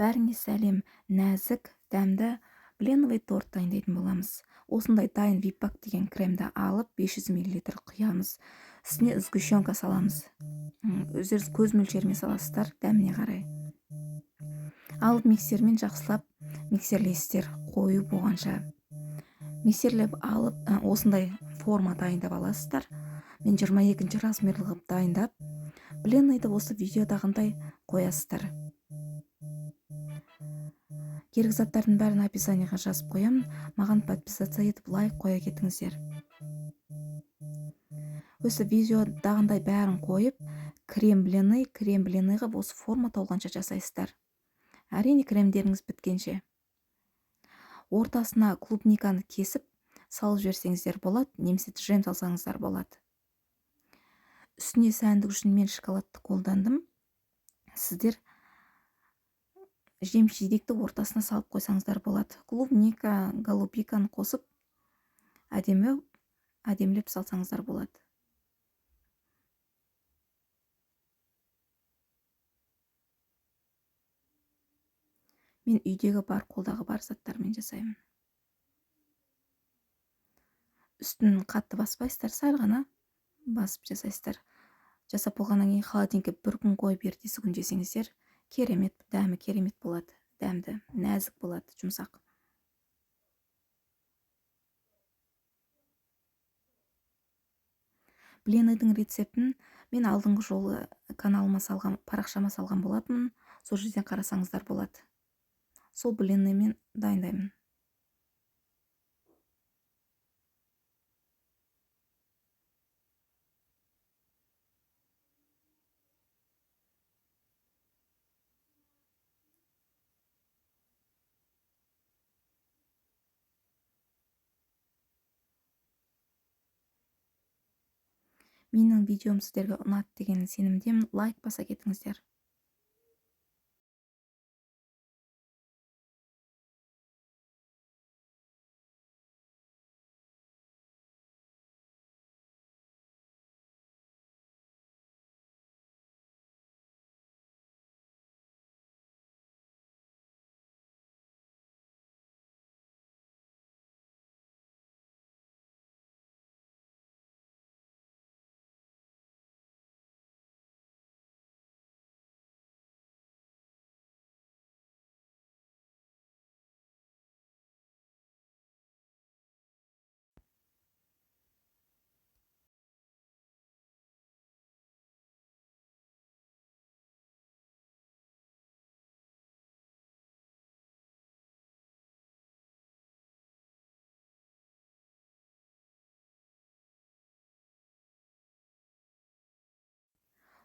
Бәріңе сәлем, нәзік, дәмді бленовый торт дайындайтын боламыз. Осындай дайын випак деген кремді алып 500 мл құямыз. Үстіне сгущенка саламыз. Өздеріңіз көз мөлшерімен саласыздар, дәміне қарай. Алып миксермен жақсылап миксерлейсіздер, қою болғанша. Миксерлеп алып, осындай форма дайындап аласыздар. Мен 22 размерлі қылып дайындап, бленойды осы видеодағындай қоясыздар. Керек заттардың бәрін описаниеға жазып қоямын. Маған подписаться етіп лайк қоя кетіңіздер. Осы видеодағындай бәрін қойып, крем бленойға осы форма толғанша жасайсыздар. Әрине кремдеріңіз біткенше. Ортасына клубниканы кесіп салып жіберсеңіздер болады, немесе джем салсаңыздар болады. Үстіне сәндік үшін мен шоколадты қолдандым. Сіздер жем-жидекті ортасына салып қойсаңыздар болады. Клубника, голубиканы қосып әдемілеп салсаңыздар болады. Мен үйдегі бар, қолдағы бар заттармен жасаймын. Үстін қатты баспайсыздар, сәл ғана басып жасайсыздар. Жасап болғаннан кейін холодильникке 1 күн қойып ертесі күн жесеңіздер, керемет, дәмі керемет болады. Дәмді, нәзік болады, жұмсақ. Бленойдың рецептін мен алдыңғы жолы каналыма салған, парақшама салған болатынмын. Сол жерден қарасаңыздар болады. Сол бленоймен дайындаймын. Менің видеом сіздерге ұнады деген сенімдемін. Лайк баса кетіңіздер.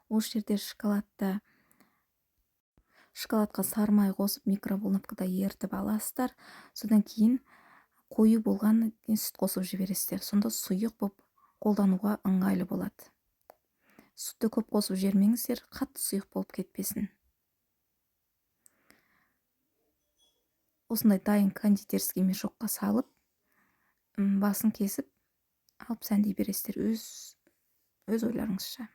Осы жерде шоколадқа сармай қосып микроволновкада ерітіп аласыздар. Содан кейін қою болған сүт қосып жібересіздер. Сонда сұйық болып қолдануға ыңғайлы болады. Сүтті көп қосып жібермеңіздер, қатты сұйық болып кетпесін. Осындай дайын кондитерский мешокқа салып, басын кесіп алып сәндей бересіздер өз ойларыңызша.